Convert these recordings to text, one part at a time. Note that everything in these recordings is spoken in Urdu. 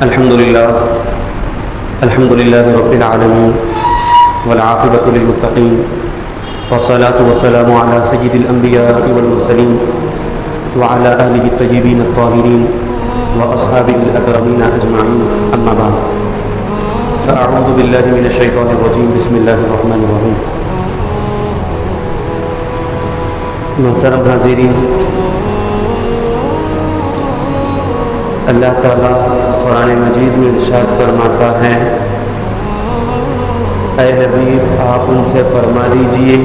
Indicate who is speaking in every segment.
Speaker 1: الحمد لله رب العالمين والعاقبة للمتقين والصلاة والسلام على سيد الأنبياء والمرسلين وعلى آله الطيبين الطاهرين وأصحابه الأكرمين أجمعين أما بعد فأعوذ بالله من الشيطان الرجيم بسم الله الرحمن الرحيم. محترم حاضرین، اللہ تعالیٰ قرآن مجید میں ارشاد فرماتا ہے، اے حبیب آپ ان سے فرما دیجئے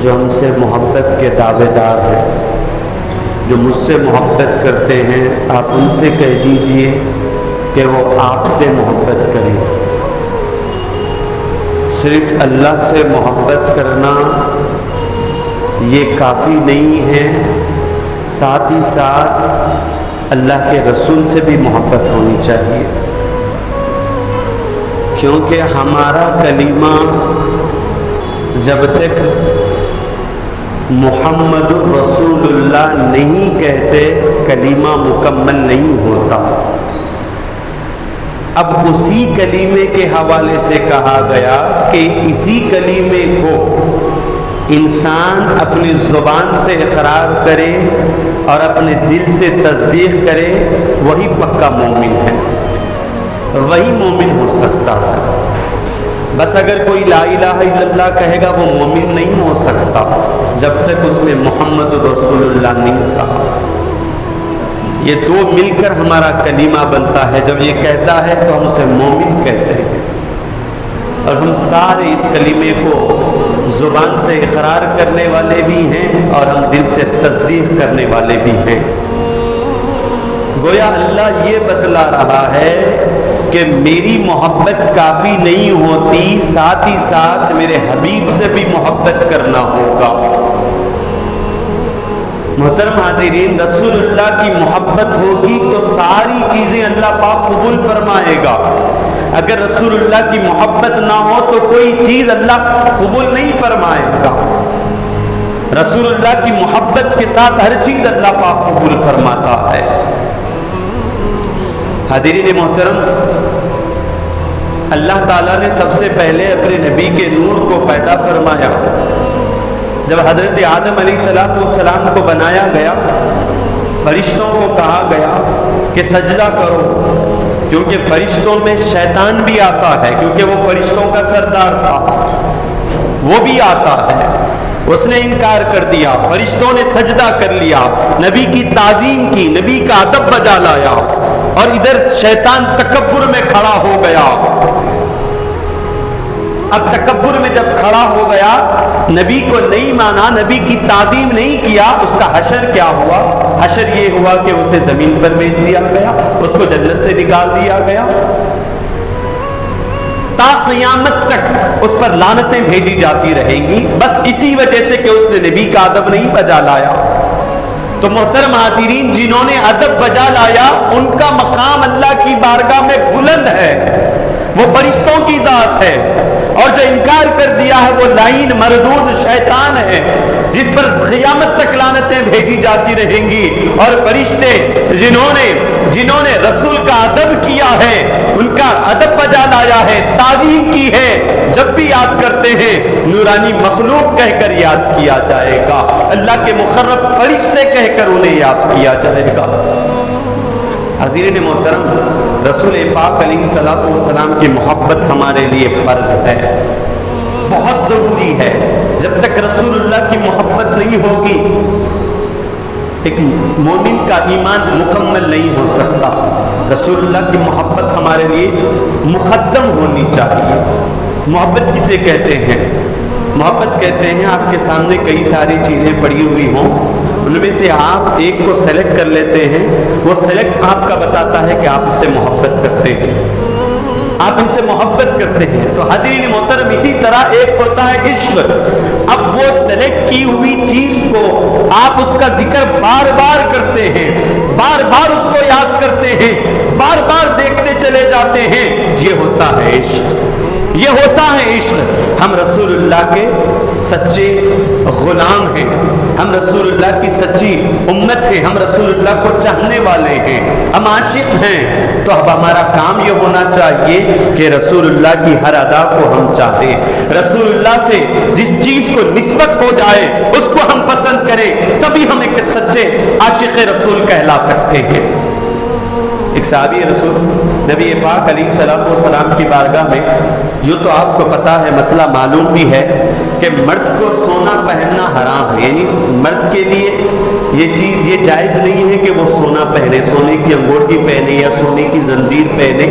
Speaker 1: جو ہم سے محبت کے دعوے دار ہیں، جو مجھ سے محبت کرتے ہیں آپ ان سے کہہ دیجئے کہ وہ آپ سے محبت کریں. صرف اللہ سے محبت کرنا یہ کافی نہیں ہے، ساتھ ہی ساتھ اللہ کے رسول سے بھی محبت ہونی چاہیے، کیونکہ ہمارا کلمہ جب تک محمد رسول اللہ نہیں کہتے کلمہ مکمل نہیں ہوتا. اب اسی کلمے کے حوالے سے کہا گیا کہ اسی کلمے کو انسان اپنی زبان سے اقرار کرے اور اپنے دل سے تصدیق کرے، وہی پکا مومن ہے، وہی مومن ہو سکتا ہے. بس اگر کوئی لا الہ الا اللہ کہے گا وہ مومن نہیں ہو سکتا جب تک اس نے محمد رسول اللہ نہیں کہا. یہ دو مل کر ہمارا کلمہ بنتا ہے. جب یہ کہتا ہے تو ہم اسے مومن کہتے ہیں، اور ہم سارے اس کلمے کو زبان سے اقرار کرنے والے بھی ہیں اور ہم دل سے تصدیق کرنے والے بھی ہیں. گویا اللہ یہ بتلا رہا ہے کہ میری محبت کافی نہیں ہوتی، ساتھ ہی ساتھ میرے حبیب سے بھی محبت کرنا ہوگا. محترم حاضرین، رسول اللہ کی محبت ہوگی تو ساری چیزیں اللہ پاک قبول فرمائے گا. اگر رسول اللہ کی محبت نہ ہو تو کوئی چیز اللہ قبول نہیں فرمائے گا. رسول اللہ کی محبت کے ساتھ ہر چیز اللہ پاک قبول فرماتا ہے. حاضرین محترم، اللہ تعالیٰ نے سب سے پہلے اپنے نبی کے نور کو پیدا فرمایا. جب حضرت آدم علیہ السلام کو بنایا گیا، فرشتوں کو کہا گیا کہ سجدہ کرو، کیونکہ فرشتوں میں شیطان بھی آتا ہے، کیونکہ وہ فرشتوں کا سردار تھا، وہ بھی آتا ہے. اس نے انکار کر دیا، فرشتوں نے سجدہ کر لیا، نبی کی تعظیم کی، نبی کا ادب بجا لایا، اور ادھر شیطان تکبر میں کھڑا ہو گیا. اب تکبر میں جب کھڑا ہو گیا، نبی کو نہیں مانا، نبی کی تعظیم نہیں کیا، اس کا حشر کیا ہوا؟ حشر یہ ہوا کہ اسے زمین پر بھیج دیا گیا، اس کو جنت سے نکال دیا گیا. تا قیامت تک اس پر لعنتیں بھیجی جاتی رہیں گی، بس اسی وجہ سے کہ اس نے نبی کا ادب نہیں بجا لایا. تو محترم حاضرین، جنہوں نے ادب بجا لایا ان کا مقام اللہ کی بارگاہ میں بلند ہے، وہ فرشتوں کی ذات ہے. اور جو انکار کر دیا ہے وہ لعین مردود شیطان ہے، جس پر قیامت تک لعنتیں بھیجی جاتی رہیں گی. اور فرشتے جنہوں نے رسول کا ادب کیا ہے، ان کا ادب بجا لایا ہے، تعظیم کی ہے، جب بھی یاد کرتے ہیں نورانی مخلوق کہہ کر یاد کیا جائے گا، اللہ کے مقرب فرشتے کہہ کر انہیں یاد کیا جائے گا. حضرین محترم، رسول پاک علیہ السلام کی محبت ہمارے لیے فرض ہے، بہت ضروری ہے. جب تک رسول اللہ کی محبت نہیں ہوگی ایک مومن کا ایمان مکمل نہیں ہو سکتا. رسول اللہ کی محبت ہمارے لیے مقدم ہونی چاہیے. محبت کسے کہتے ہیں؟ محبت کہتے ہیں آپ کے سامنے کئی ساری چیزیں پڑی ہوئی ہوں، ان میں سے آپ ایک کو سلیکٹ کر لیتے ہیں، وہ سلیکٹ آپ کا بتاتا ہے کہ آپ اس سے محبت کرتے ہیں، آپ ان سے محبت کرتے ہیں. تو حاضرین محترم، اسی طرح ایک ہوتا ہے عشق. اب وہ سلیکٹ کی ہوئی چیز کو آپ اس کا ذکر بار بار کرتے ہیں، بار بار اس کو یاد کرتے ہیں، بار بار دیکھتے چلے جاتے ہیں، یہ ہوتا ہے عشق. یہ ہوتا ہے عشق. ہم رسول اللہ کے سچے غلام ہیں، ہم رسول اللہ کی سچی امت ہیں، ہم رسول اللہ کو چاہنے والے ہیں، ہم عاشق ہیں، تو اب ہمارا کام یہ ہونا چاہیے کہ رسول اللہ کی ہر ادا کو ہم چاہیں، رسول اللہ سے جس چیز کو نسبت ہو جائے اس کو ہم پسند کریں، تبھی ہم ایک سچے عاشق رسول کہلا سکتے ہیں۔ ایک صحابی رسول نبی پاک علیہ الصلوۃ والسلام کی بارگاہ میں، یوں تو آپ کو پتا ہے، مسئلہ معلوم بھی ہے کہ مرد کو سونا پہننا حرام ہے، یعنی مرد کے لیے یہ چیز یہ جائز نہیں ہے کہ وہ سونا پہنے، سونے کی انگوٹھی پہنے یا سونے کی زنجیر پہنے،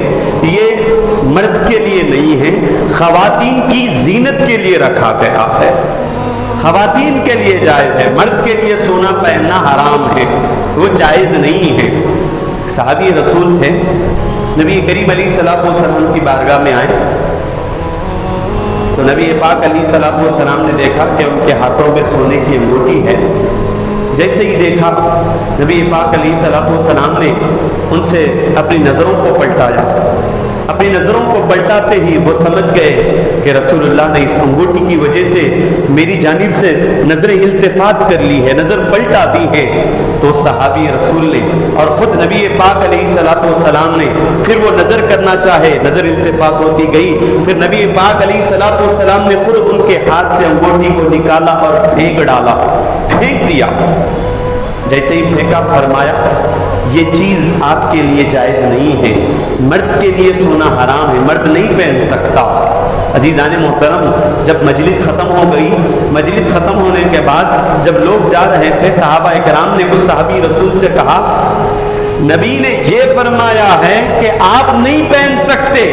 Speaker 1: یہ مرد کے لیے نہیں ہے، خواتین کی زینت کے لیے رکھا گیا ہے، خواتین کے لیے جائز ہے، مرد کے لیے سونا پہننا حرام ہے، وہ جائز نہیں ہے۔ صحابی رسول تھے، نبی کریم علیہ الصلوۃ والسلام کی بارگاہ میں آئے تو نبی پاک علیہ الصلوۃ والسلام نے دیکھا کہ ان کے ہاتھوں میں سونے کی انگوٹھی ہے۔ جیسے ہی دیکھا نبی پاک علیہ الصلوۃ والسلام نے ان سے اپنی نظروں کو پلٹایا، اپنی نظروں کو پلٹاتے ہی وہ سمجھ گئے کہ رسول اللہ نے اس انگوٹھی کی وجہ سے میری جانب سے نظر التفات کر لی ہے، نظر پلٹا دی ہے۔ تو صحابی رسول نے اور خود نبی پاک علیہ الصلوۃ والسلام نے پھر وہ نظر کرنا چاہے، نظر التفات ہوتی گئی، پھر نبی پاک علیہ الصلوۃ والسلام نے خود ان کے ہاتھ سے انگوٹھی کو نکالا اور پھینک ڈالا، پھینک دیا۔ جیسے ہی پھینکا فرمایا یہ چیز آپ کے لیے جائز نہیں ہے، مرد کے لیے سونا حرام ہے، مرد نہیں پہن سکتا۔ عزیزان محترم، جب مجلس ختم ہو گئی، مجلس ختم ہونے کے بعد جب لوگ جا رہے تھے، صحابہ کرام نے اس صحابی رسول سے کہا نبی نے یہ فرمایا ہے کہ آپ نہیں پہن سکتے،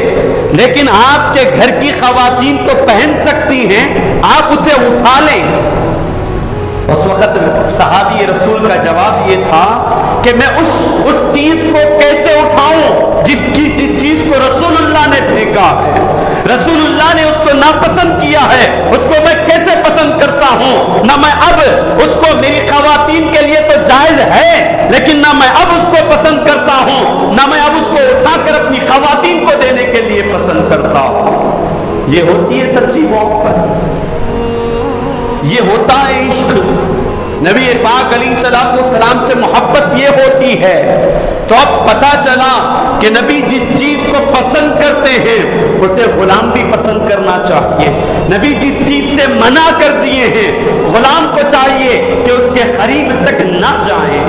Speaker 1: لیکن آپ کے گھر کی خواتین تو پہن سکتی ہیں، آپ اسے اٹھا لیں۔ اس وقت صحابی رسول کا جواب یہ تھا کہ میں اس چیز کو کیسے اٹھاؤں جس چیز کو رسول اللہ نے پھینکا ہے، رسول اللہ نے اس کو ناپسند کیا ہے، اس کو میں کیسے پسند کرتا ہوں؟ نہ میں اب اس کو، میری خواتین کے لیے تو جائز ہے لیکن نہ میں اب اس کو پسند کرتا ہوں، نہ میں اب اس کو اٹھا کر اپنی خواتین کو دینے کے لیے پسند کرتا ہوں۔ یہ ہوتی ہے سچی محبت، یہ ہوتا ہے عشق۔ نبی پاک علیہ الصلوۃ والسلام سے محبت یہ ہوتی ہے۔ تو اب پتا چلا کہ نبی جس چیز کو پسند کرتے ہیں اسے غلام بھی پسند کرنا چاہیے، نبی جس چیز سے منع کر دیے ہیں غلام کو چاہیے کہ اس کے قریب تک نہ جائیں،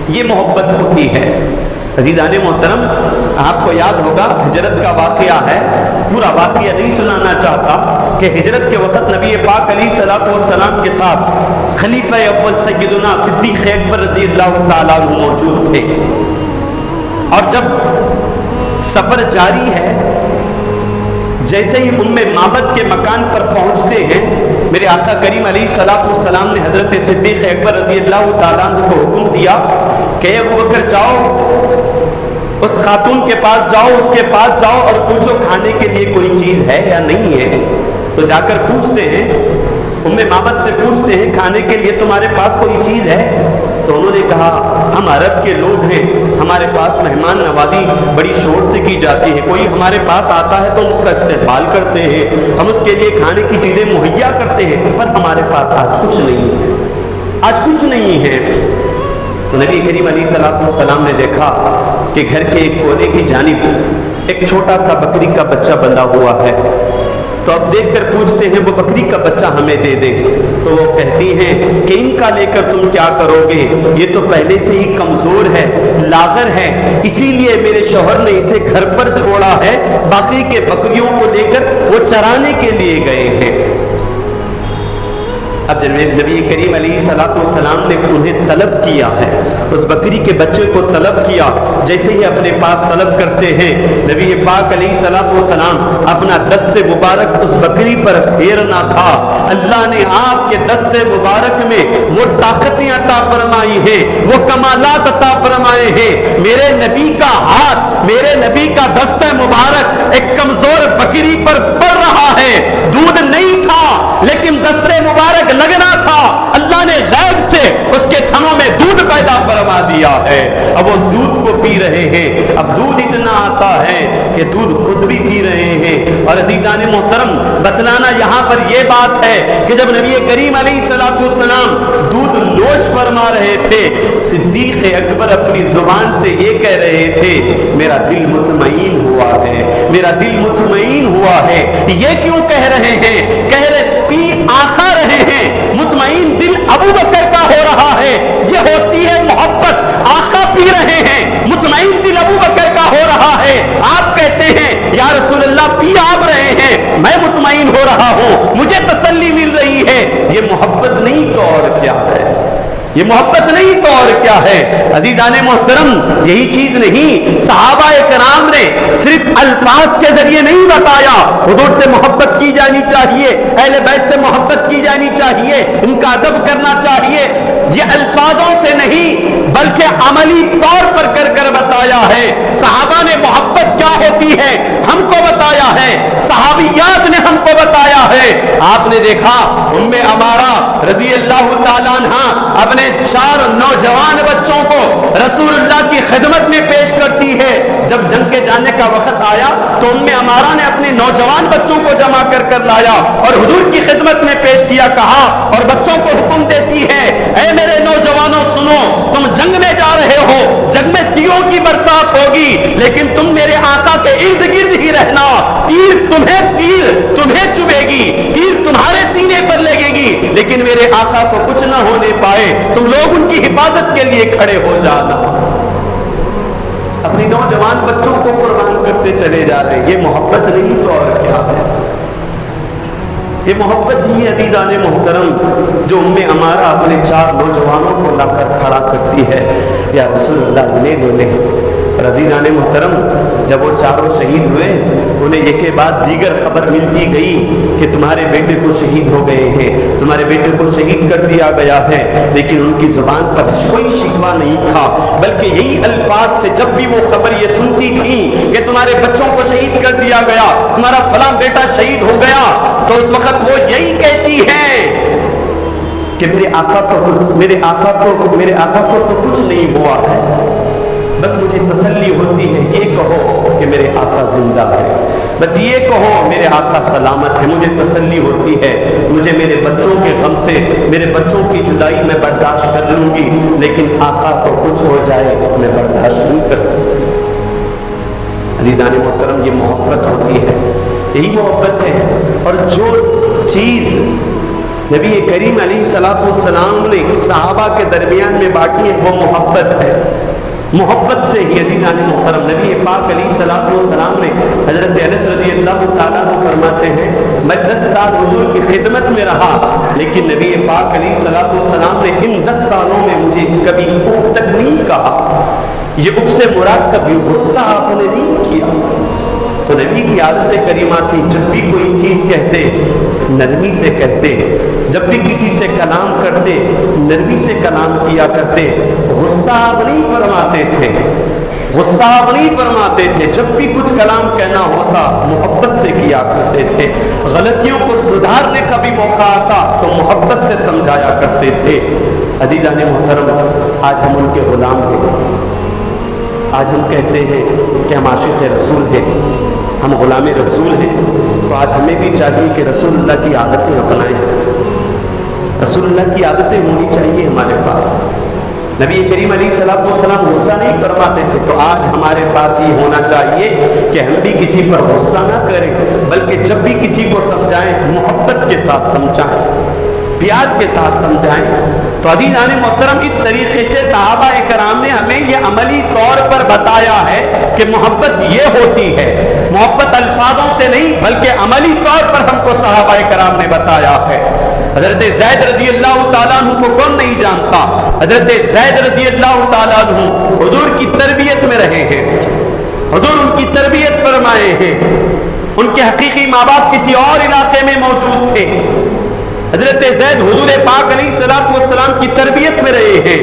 Speaker 1: یہ محبت ہوتی ہے۔ عزیزان محترم، آپ کو یاد ہوگا ہجرت کا واقعہ ہے، پورا واقعہ نہیں سنانا چاہتا کہ ہجرت کے وقت نبی پاک علیہ الصلوۃ والسلام کے ساتھ خلیفہ اول سیدنا صدیق اکبر رضی اللہ تعالیٰ عنہ موجود تھے، اور جب سفر جاری ہے، جیسے ہی معبد کے مکان پر پہنچتے ہیں، میرے آقا کریم علیہ الصلوۃ والسلام نے حضرت صدیق اکبر رضی اللہ تعالیٰ عنہ کو حکم دیا کہ ابوبکر جاؤ، اس خاتون کے پاس جاؤ، اس کے پاس جاؤ اور پوچھو کھانے کے لیے کوئی چیز ہے یا نہیں ہے۔ تو جا کر پوچھتے ہیں، معبد سے پوچھتے ہیں کھانے کے لیے تمہارے پاس کوئی چیز ہے؟ تو انہوں نے کہا ہم عرب کے لوگ ہیں، ہمارے پاس مہمان نوازی بڑی شور سے کی جاتی ہے، کوئی ہمارے پاس آتا ہے تو ہم اس کا استقبال کرتے ہیں، ہم اس کے لیے کھانے کی چیزیں مہیا کرتے ہیں، پر ہمارے پاس آج کچھ نہیں ہے، آج کچھ نہیں ہے۔ تو نبی کریم علیہ الصلوۃ والسلام نے دیکھا کہ گھر کے ایک کونے کی جانب ایک چھوٹا سا بکری کا بچہ بندھا ہوا ہے، تو اب دیکھ کر پوچھتے ہیں وہ بکری کا بچہ ہمیں دے دیں، تو وہ کہتی ہیں کہ ان کا لے کر تم کیا کرو گے، یہ تو پہلے سے ہی کمزور ہے، لاغر ہے، اسی لیے میرے شوہر نے اسے گھر پر چھوڑا ہے، باقی کے بکریوں کو لے کر وہ چرانے کے لیے گئے ہیں۔ اب جب نبی کریم علیہ الصلوۃ والسلام نے انہیں طلب کیا ہے، اس بکری کے بچے کو طلب کیا، جیسے ہی اپنے پاس طلب کرتے ہیں، نبی پاک علیہ الصلوۃ والسلام اپنا دست مبارک اس بکری پر پھیرنا تھا، اللہ نے آپ کے دست مبارک میں وہ طاقتیں عطا فرمائی ہیں، وہ کمالات عطا فرمائے ہیں۔ میرے نبی کا ہاتھ، میرے نبی کا دست مبارک ایک کمزور بکری پر پڑ رہا ہے، دودھ نہیں تھا لیکن دست مبارک لگنا تھا، اللہ نے غیب سے سے اس کے تھنوں میں دودھ پیدا فرما دیا ہے. اب وہ دودھ کو پی رہے ہیں. اب دودھ اتنا آتا ہے کہ دودھ خود بھی پی رہے ہیں. اور عزیزان محترم بتلانا یہاں پر یہ بات ہے کہ جب نبی کریم علیہ الصلوۃ والسلام دودھ نوش فرما رہے تھے, صدیق اکبر اپنی زبان سے یہ کہہ رہے تھے, میرا دل مطمئن ہوا ہے, میرا دل مطمئن ہوا ہے. یہ کیوں کہہ رہے ہیں؟ کہہ رہے پی آقا رہے ہیں, مطمئن دل ابو بکر کا ہو رہا ہے. یہ ہوتی ہے محبت. آقا پی رہے ہیں, مطمئن دل ابو بکر کا ہو رہا ہے. آپ کہتے ہیں یا رسول اللہ پی آپ رہے ہیں, میں مطمئن ہو رہا ہوں, مجھے تسلی مل رہی ہے. یہ محبت نہیں تو اور کیا ہے؟ یہ محبت نہیں تو اور کیا ہے؟ عزیزان محترم یہی چیز نہیں, صحابہ کرام نے صرف الفاظ کے ذریعے نہیں بتایا حضور سے محبت کی جانی چاہیے, اہل بیت سے محبت کی جانی چاہیے, ان کا ادب کرنا چاہیے. یہ الفاظوں سے نہیں بلکہ عملی طور پر کر کر بتایا ہے. صحابہ نے محبت کیا ہوتی ہے ہم کو بتایا ہے, صحابیات نے ہم کو بتایا ہے. آپ نے دیکھا ام عمارہ رضی اللہ تعالیٰ عنہ اپنے 4 نوجوان بچوں کو رسول اللہ کی خدمت میں پیش کرتی ہے. جب جنگ کے جانے کا وقت آیا تو ام عمارہ نے اپنے نوجوان بچوں کو جمع کر لایا اور حضور کی خدمت میں پیش کیا. کہا اور بچوں کو حکم دیتی ہے, اے میرے نوجوانوں سنو, تم جنگ میں جا رہے ہو, جنگ میں تیروں کی برسات ہوگی, لیکن تم میرے آقا کے ارد گرد ہی رہنا. تیر تمہیں چبھے گی, تیر تمہارے سینے پر لگے گی, لیکن میرے آقا کو کچھ نہ ہونے پائے. تم لوگ ان کی حفاظت کے لیے کھڑے ہو جانا. اپنے نوجوان بچوں کو قربان کرتے چلے جا رہے. یہ محبت نہیں تو اور کیا ہے؟ یہ محبت ہی عزیزان محترم جو ام عمارہ اپنے 4 نوجوانوں کو لا کر کھڑا کرتی ہے, یا رسول اللہ لے لے. عزیزان محترم جب وہ 4 شہید ہوئے, انہیں ایک کے بعد دیگر خبر ملتی گئی کہ تمہارے بیٹے کو شہید ہو گئے ہیں, تمہارے بیٹے کو شہید کر دیا گیا ہے. لیکن ان کی زبان پر کوئی شکوہ نہیں تھا, بلکہ یہی الفاظ تھے. جب بھی وہ خبر یہ سنتی تھی کہ تمہارے بچوں کو شہید کر دیا گیا, تمہارا فلاں بیٹا شہید ہو گیا, تو اس وقت وہ یہی کہتی ہیں کہ میرے آقا کو تو کچھ نہیں ہوا ہے, بس مجھے تسلی ہوتی ہے یہ کہو کہ میرے آقا زندہ ہے, بس یہ کہو میرے آقا سلامت ہے. مجھے تسلی ہوتی ہے, مجھے میرے بچوں کے غم سے, میرے بچوں کی جدائی میں برداشت کر لوں گی, لیکن آقا کو کچھ ہو جائے میں برداشت نہیں کر سکتی. عزیزان محترم یہ محبت ہوتی ہے, یہی محبت ہے. اور جو چیز نبی کریم علیہ الصلوۃ والسلام نے صحابہ کے درمیان میں بانٹی ہے وہ محبت ہے. محبت سے ہی عزیزان محترم نبی پاک علیہ الصلوۃ والسلام نے, حضرت انس رضی اللہ تعالیٰ عنہ فرماتے ہیں, میں 10 سال حضور کی خدمت میں رہا, لیکن نبی پاک علیہ الصلوۃ والسلام نے ان 10 سالوں میں مجھے کبھی اف تک نہیں کہا. یہ اف سے مراد کبھی غصہ آپ نے نہیں کیا. تو نبی کی عادت کریمہ تھی, جب بھی کوئی چیز کہتے نرمی سے کہتے, جب بھی کسی سے کلام کرتے نرمی سے کلام کیا کرتے. غصہ آپ نہیں فرماتے تھے, غصہ آپ نہیں فرماتے تھے. جب بھی کچھ کلام کہنا ہوتا محبت سے کیا کرتے تھے. غلطیوں کو سدھارنے کا بھی موقع آتا تو محبت سے سمجھایا کرتے تھے. عزیزان محترم آج ہم ان کے غلام ہیں, آج ہم کہتے ہیں کہ ہم عاشق رسول ہیں, ہم غلام رسول ہیں. تو آج ہمیں بھی چاہیے کہ رسول اللہ کی عادتیں اپنائیں, رسول اللہ کی عادتیں ہونی چاہیے ہمارے پاس. نبی کریم علیہ الصلوۃ والسلام غصہ نہیں فرماتے تھے, تو آج ہمارے پاس یہ ہونا چاہیے کہ ہم بھی کسی پر غصہ نہ کریں, بلکہ جب بھی کسی کو سمجھائیں محبت کے ساتھ سمجھائیں, پیار کے ساتھ سمجھائیں. تو عزیزان محترم اس طریقے سے صحابہ کرام نے ہمیں یہ عملی طور پر بتایا ہے کہ محبت یہ ہوتی ہے. محبت الفاظوں سے نہیں بلکہ عملی طور پر ہم کو صحابہ کرام نے بتایا ہے. حضرت زید رضی اللہ تعالیٰ عنہ کو کون نہیں جانتا؟ حضرت زید رضی اللہ تعالیٰ عنہ حضور کی تربیت میں رہے ہیں, حضور ان کی تربیت فرمائے ہیں. ان کے حقیقی ماں باپ کسی اور علاقے میں موجود تھے. حضرت زید حضور پاک علیہ الصلوۃ والسلام کی تربیت میں رہے ہیں.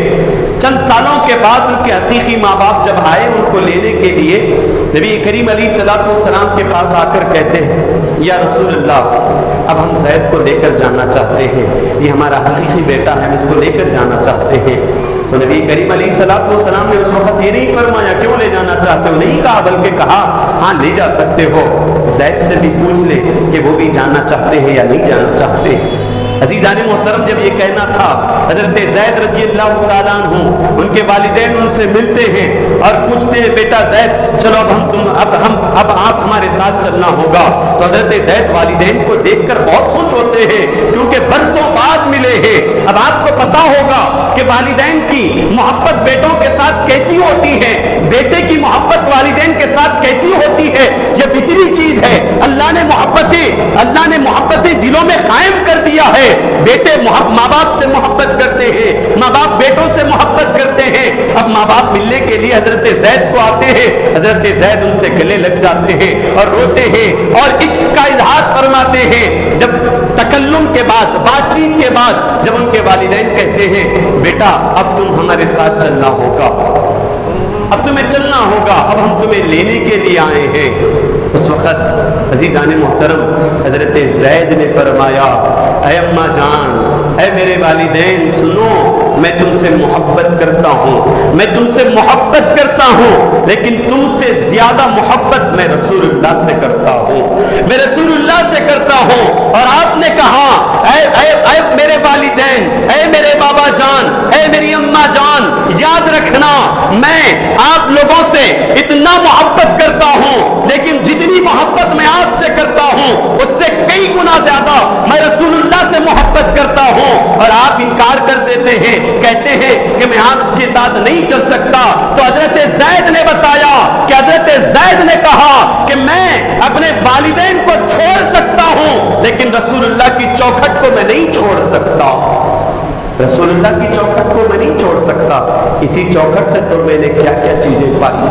Speaker 1: چند سالوں کے بعد ان کے حقیقی ماں باپ جب آئے ان کو لینے کے لیے, نبی کریم علیہ الصلوۃ والسلام کے پاس آ کر کہتے ہیں یا رسول اللہ اب ہم زید کو لے کر جانا چاہتے ہیں، یہ ہمارا حقیقی بیٹا ہے، ہم اس کو لے کر جانا چاہتے ہیں۔ تو نبی کریم علیہ السلام نے اس وقت یہ نہیں فرمایا کیوں لے جانا چاہتے ہو، نہیں کہا، بلکہ کہا ہاں لے جا سکتے ہو، زید سے بھی پوچھ لے کہ وہ بھی جاننا چاہتے ہیں یا نہیں جانا چاہتے۔ عزیزان محترم، جب یہ کہنا تھا، حضرت زید رضی اللہ تعالیٰ عنہ ان کے والدین ان سے ملتے ہیں اور پوچھتے ہیں بیٹا زید چلو اب آپ ہمارے ساتھ چلنا ہوگا، تو حضرت زید والدین کو دیکھ کر بہت خوش ہوتے ہیں کیونکہ برسوں بعد ملے ہیں۔ اب آپ کو پتا ہوگا کہ والدین کی محبت بیٹوں کے ساتھ کیسی ہوتی ہے، بیٹے کی محبت والدین کے ساتھ کیسی ہوتی ہے، یہ فطری چیز ہے۔ اللہ نے محبتیں دلوں میں قائم کر دیا ہے۔ بیٹے ماں باپ سے محبت کرتے ہیں، ماں باپ بیٹوں سے محبت کرتے ہیں۔ اب ماں باپ ملنے کے لیے حضرت زید کو آتے ہیں، حضرت زید ان سے گلے لگ جاتے ہیں اور روتے ہیں اور عشق کا اظہار فرماتے ہیں۔ جب تکلم کے بعد، بات چیت کے بعد جب ان کے والدین کہتے ہیں بیٹا اب تم ہمارے ساتھ چلنا ہوگا، اب تمہیں چلنا ہوگا، اب ہم تمہیں لینے کے لیے آئے ہیں، اس وقت عزیزان محترم حضرت زید نے فرمایا اے اماں جان، اے میرے والدین سنو، میں تم سے محبت کرتا ہوں، میں تم سے محبت کرتا ہوں، لیکن تم سے زیادہ محبت میں رسول اللہ سے کرتا ہوں، میں رسول اللہ سے کرتا ہوں۔ اور آپ نے کہا اے میرے والدین، اے میرے بابا جان، اے میری اماں جان، یاد رکھنا میں آپ لوگوں سے اتنا محبت کرتا ہوں، لیکن جتنی محبت میں آپ سے کرتا ہوں اس سے کئی گنا زیادہ میں رسول اللہ سے محبت کرتا ہوں۔ اور آپ انکار کر دیتے ہیں، کہتے ہیں کہ میں آپ کے ساتھ نہیں چل سکتا۔ تو حضرت زید نے بتایا کہ حضرت زید نے کہا کہ میں اپنے والدین کو چھوڑ سکتا ہوں لیکن رسول اللہ کی چوکھٹ کو میں نہیں چھوڑ سکتا، رسول اللہ کی چوکھٹ کو میں نہیں چھوڑ سکتا۔ اسی چوکھٹ سے تو میں نے کیا کیا چیزیں پائی،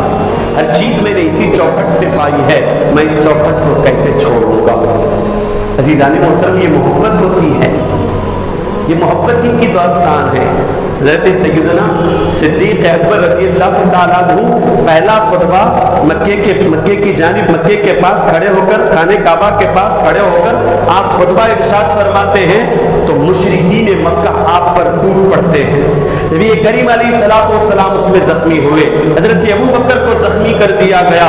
Speaker 1: ہر چیز میں نے اسی چوکھٹ سے پائی ہے، میں اس چوکھٹ کو کیسے چھوڑوں گا۔ عزیزان محترم، یہ محبت ہوتی ہے، یہ محبت ہی کی داستان ہے۔ حضرت سیدنا صدیق اکبر رضی اللہ تعالیٰ عنہ پہلا خطبہ مکے کی جانب، مکے کے پاس کھڑے ہو کر، خانہ کعبہ کے پاس کھڑے ہو کر آپ خطبہ ارشاد فرماتے ہیں تو مشرکین مکہ آپ پر ٹوٹ پڑتے ہیں۔ نبی کریم علیہ السلام اس میں زخمی ہوئے، حضرت ابو بکر کو زخمی کر دیا گیا،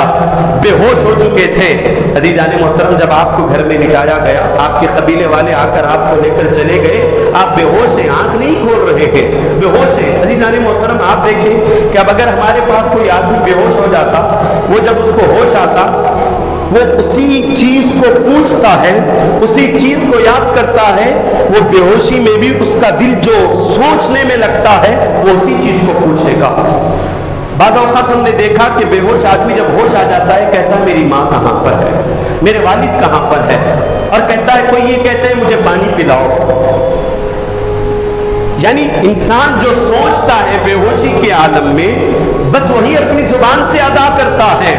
Speaker 1: بے ہوش ہو چکے تھے۔ عزیزان محترم، جب آپ کو گھر میں لٹایا گیا، آپ کے قبیلے والے آ کر آپ کو لے کر چلے گئے، آپ بے ہوش ہیں، آنکھ نہیں کھول رہے ہیں، بے ہوش ہیں۔ عزیزان محترم، آپ دیکھیں کہ اب اگر ہمارے پاس کوئی آدمی بے ہوش ہو جاتا، وہ جب اس کو ہوش آتا وہ اسی چیز کو پوچھتا ہے، اسی چیز کو یاد کرتا ہے، وہ بے ہوشی میں بھی اس کا دل جو سوچنے میں لگتا ہے وہ اسی چیز کو پوچھے گا۔ بعض اوقات ہم نے دیکھا کہ بے ہوش آدمی جب ہوش آ جاتا ہے کہتا ہے میری ماں کہاں پر ہے، میرے والد کہاں پر ہے، اور کہتا ہے کوئی یہ کہتا ہے مجھے پانی پلاؤ۔ یعنی انسان جو سوچتا ہے بے ہوشی کے عالم میں بس وہی اپنی زبان سے ادا کرتا ہے۔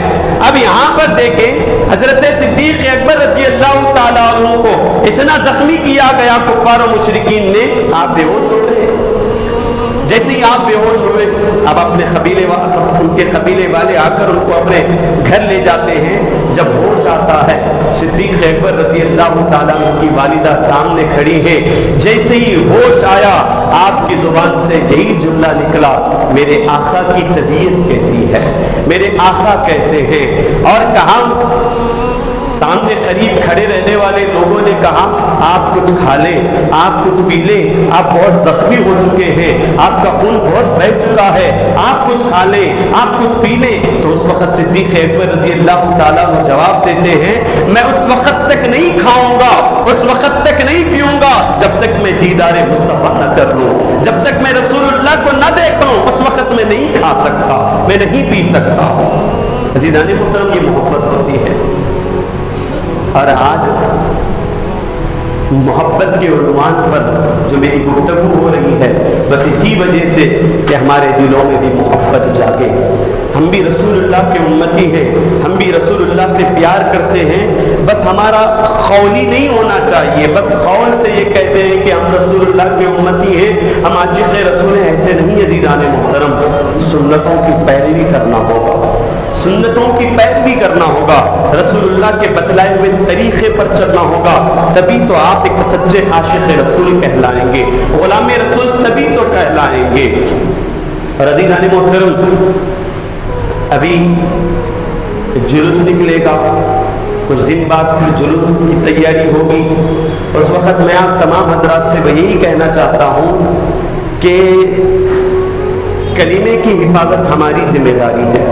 Speaker 1: اب یہاں پر دیکھیں حضرت صدیق اکبر رضی اللہ تعالیٰ عنہ کو اتنا زخمی کیا گیا کفار و مشرکین نے، آپ بے ہوش ہو گئے۔ جیسے ہی آپ بے ہوش ہوئے، اب اپنے ان کے قبیلے والے آ کر ان کو اپنے گھر لے جاتے ہیں۔ جب ہوش آتا ہے، صدیق اکبر رضی اللہ تعالیٰ عنہ کی والدہ سامنے کھڑی ہے، جیسے ہی ہوش آیا آپ کی زبان سے یہی جملہ نکلا، میرے آقا کی طبیعت کیسی ہے، میرے آقا کیسے ہیں؟ اور کہا سامنے قریب کھڑے رہنے والے لوگوں نے کہا آپ کچھ کھا لیں، آپ کچھ پی لیں، آپ بہت زخمی ہو چکے ہیں، آپ کا خون بہت بہہ چکا ہے، آپ کچھ کھا لیں، آپ کچھ پی لیں۔ تو اس وقت صدیق اکبر رضی اللہ تعالیٰ وہ جواب دیتے ہیں میں اس وقت تک نہیں کھاؤں گا، اس وقت تک نہیں پیوں گا جب تک میں دیدار مصطفیٰ نہ کر لوں، جب تک میں رسول اللہ کو نہ دیکھوں اس وقت میں نہیں کھا سکتا، میں نہیں پی سکتا۔ عزیزان محترم، یہ محبت ہوتی ہے۔ اور آج محبت کے عنوان پر جو میری گفتگو ہو رہی ہے بس اسی وجہ سے کہ ہمارے دلوں میں بھی محبت جاگے۔ ہم بھی رسول اللہ کے امتی ہیں، ہم بھی رسول اللہ سے پیار کرتے ہیں، بس ہمارا قولی نہیں ہونا چاہیے، بس قول سے یہ کہتے ہیں کہ ہم رسول اللہ کے امتی ہیں، ہم عاشق رسول ہیں، ایسے نہیں۔ عزیزان محترم، سنتوں کی پیروی کرنا ہوگا، سنتوں کی پیروی کرنا ہوگا، رسول اللہ کے بتلائے ہوئے طریقے پر چلنا ہوگا، تبھی تو آپ ایک سچے عاشق رسول کہلائیں گے، غلام رسول تبھی تو کہلائیں گے۔ اور عزیزان محترم، ابھی جلوس نکلے گا، کچھ دن بعد پھر جلوس کی تیاری ہوگی۔ اس وقت میں آپ تمام حضرات سے یہی کہنا چاہتا ہوں کہ کلمے کی حفاظت ہماری ذمہ داری ہے۔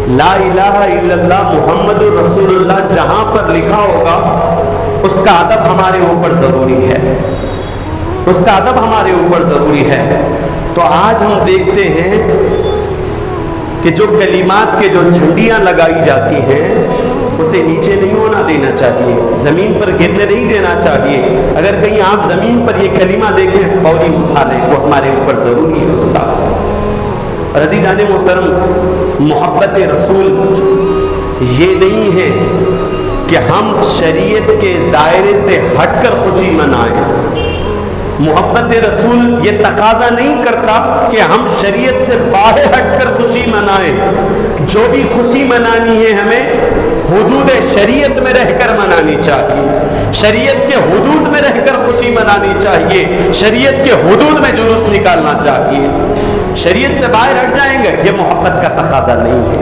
Speaker 1: لا الہ الا اللہ محمد رسول اللہ جہاں پر لکھا ہوگا اس کا ادب ہمارے اوپر ضروری ہے، اس کا ادب ہمارے اوپر ضروری ہے۔ تو آج ہم دیکھتے ہیں کہ جو کلمات کے جو جھنڈیاں لگائی جاتی ہیں اسے نیچے نہیں ہونا دینا چاہیے، زمین پر گرنے نہیں دینا چاہیے۔ اگر کہیں آپ زمین پر یہ کلمہ دیکھیں فوری اٹھا لیں، وہ ہمارے اوپر ضروری ہے اس کا۔ اور عزیزان محترم، محبت رسول یہ نہیں ہے کہ ہم شریعت کے دائرے سے ہٹ کر خوشی منائیں۔ محبت رسول یہ تقاضا نہیں کرتا کہ ہم شریعت سے باہر ہٹ کر خوشی منائیں۔ جو بھی خوشی منانی ہے ہمیں حدود شریعت میں رہ کر منانی چاہیے، شریعت کے حدود میں رہ کر خوشی منانی چاہیے، شریعت کے حدود میں جلوس نکالنا چاہیے۔ شریعت سے باہر ہٹ جائیں گے، یہ محبت کا تقاضا نہیں ہے،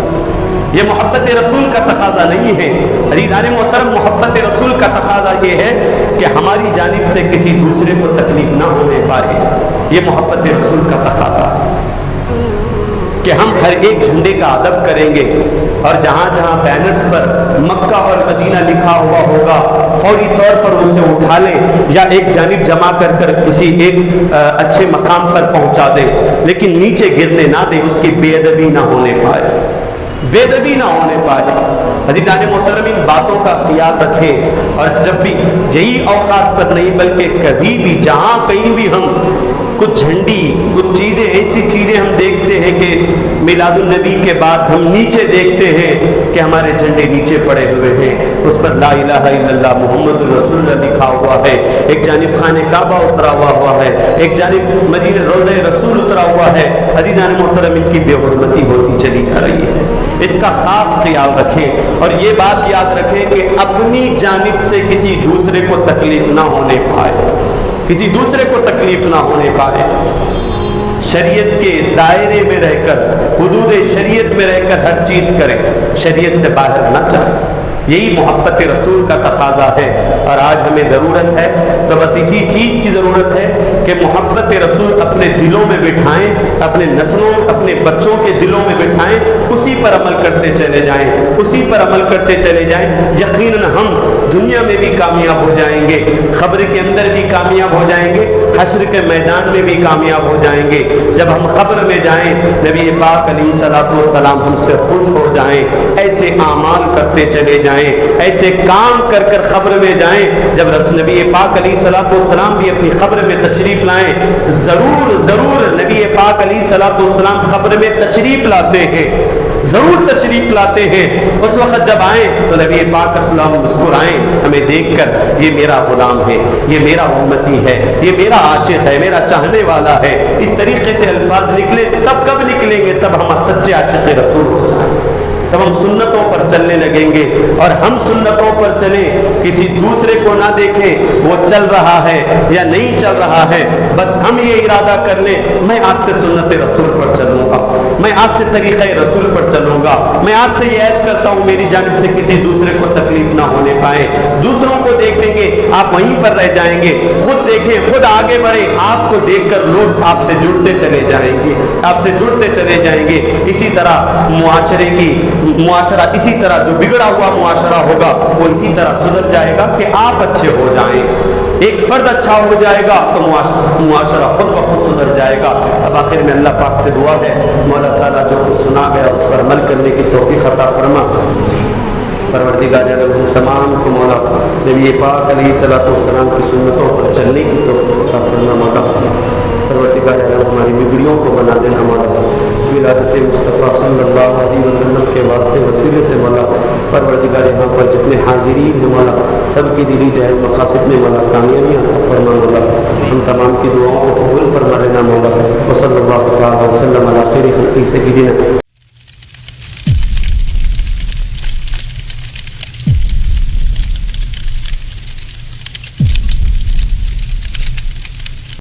Speaker 1: یہ محبت رسول کا تقاضا نہیں ہے۔ عزیزان محترم، محبت رسول کا تقاضا یہ ہے کہ ہماری جانب سے کسی دوسرے کو تکلیف نہ ہونے پائے، یہ محبت رسول کا تقاضا ہے کہ ہم ہر ایک جھنڈے کا ادب کریں گے، اور جہاں جہاں بینرز پر مکہ اور مدینہ لکھا ہوا ہوگا فوری طور پر اسے اٹھا لیں یا ایک جانب جمع کر کر کسی ایک اچھے مقام پر پہنچا دیں، لیکن نیچے گرنے نہ دیں، اس کی بے ادبی نہ ہونے پائے، بے ادبی نہ ہونے پائے۔ عزیزان محترم، ان باتوں کا خیال رکھیں، اور جب بھی یہی اوقات پر نہیں بلکہ کبھی بھی جہاں کہیں بھی ہم کچھ جھنڈی، کچھ چیزیں، ایسی چیزیں ہم دیکھتے ہیں کہ میلاد النبی کے بعد ہم نیچے دیکھتے ہیں کہ ہمارے جھنڈے نیچے پڑے ہوئے ہیں، اس پر لا الہ الا اللہ محمد رسول اللہ لکھا ہوا ہے، ایک جانب خانہ کعبہ اترا ہوا ہے، ایک جانب مدینہ روضہ رسول اترا ہوا ہے۔ عزیزان محترم، ان کی بے حرمتی ہوتی چلی جا رہی ہے، اس کا خاص خیال رکھیں، اور یہ بات یاد رکھیں کہ اپنی جانب سے کسی دوسرے کو تکلیف نہ ہونے پائے، کسی دوسرے کو تکلیف نہ ہونے پائے۔ شریعت کے دائرے میں رہ کر، حدود شریعت میں رہ کر ہر چیز کریں، شریعت سے باہر نہ جائیں، یہی محبت رسول کا تقاضا ہے۔ اور آج ہمیں ضرورت ہے تو بس اسی چیز کی ضرورت ہے کہ محبت رسول اپنے دلوں میں بٹھائیں، اپنے نسلوں، اپنے بچوں کے دلوں میں بٹھائیں، اسی پر عمل کرتے چلے جائیں، اسی پر عمل کرتے چلے جائیں۔ یقیناً ہم دنیا میں بھی کامیاب ہو جائیں گے، قبر کے اندر بھی کامیاب ہو جائیں گے، حشر کے میدان میں بھی کامیاب ہو جائیں گے۔ جب ہم قبر میں جائیں، نبی پاک علیہ الصلوۃ والسلام ہم سے خوش ہو جائیں، ایسے اعمال کرتے چلے جائیں، ایسے کام کر کر قبر میں جائیں۔ جب نبی پاک علیہ الصلوۃ والسلام بھی اپنی قبر میں تشریف لائیں، ضرور نبی پاک علیہ الصلوۃ والسلام قبر میں تشریف لاتے ہیں، ضرور تشریف لاتے ہیں۔ اس وقت جب آئیں تو نبی پاک علیہ السلام مسکرائیں ہمیں دیکھ کر، یہ میرا غلام ہے، یہ میرا امتی ہے، یہ میرا عاشق ہے، میرا چاہنے والا ہے۔ اس طریقے سے الفاظ نکلے، تب کب نکلیں گے؟ تب ہم سچے عاشق رسول ہو جائیں، تب ہم سنتوں پر چلنے لگیں گے، اور ہم سنتوں پر چلیں، کسی دوسرے کو نہ دیکھیں وہ چل رہا ہے یا نہیں چل رہا ہے، بس ہم یہ ارادہ کر لیں میں آج سے سنت رسول پر چلوں گا، میں آج سے طریقہ رسول پر چلوں گا، میں آج سے یہ عہد کرتا ہوں میری جانب سے کسی دوسرے کو تکلیف نہ ہونے پائے۔ دوسروں کو دیکھیں گے آپ وہیں پر رہ جائیں گے، خود دیکھیں، خود آگے بڑھیں، آپ کو دیکھ کر لوگ آپ سے جڑتے چلے جائیں گے، آپ سے جڑتے چلے جائیں گے۔ اسی طرح معاشرہ اسی طرح جو بگڑا ہوا معاشرہ ہوگا وہ اسی طرح سدھر جائے گا کہ آپ اچھے ہو جائیں، ایک فرد اچھا ہو جائے گا تو معاشرہ خود بخود سدھر جائے گا۔ اب آخر میں اللہ پاک سے دعا ہے، مولا تعالیٰ جو کچھ سنا گیا اس پر عمل کرنے کی توفیق عطا فرما۔ پروردگار عالم تمام کو مولا نبی پاک علیہ الصلوۃ والسلام کی سنتوں پر چلنے کی توفیق عطا فرما۔ مولا پروردگار عالم ہماری بگڑیوں کو بنا دینا، مولا ولادت مصطفیٰ صلی اللہ علیہ وسلم کے واسطے وسیلے سے مولا پروردگار یہاں پر جتنے حاضرین ہیں مولا سب کی دلی جائز مقاصد میں مولا کامیابیاں عطا فرما۔ مولا ہم تمام کی دعاؤں کو قبول فرما لینا۔ مولا وصلی اللہ تعالی وسلم علی خیر خلقہ سیدنا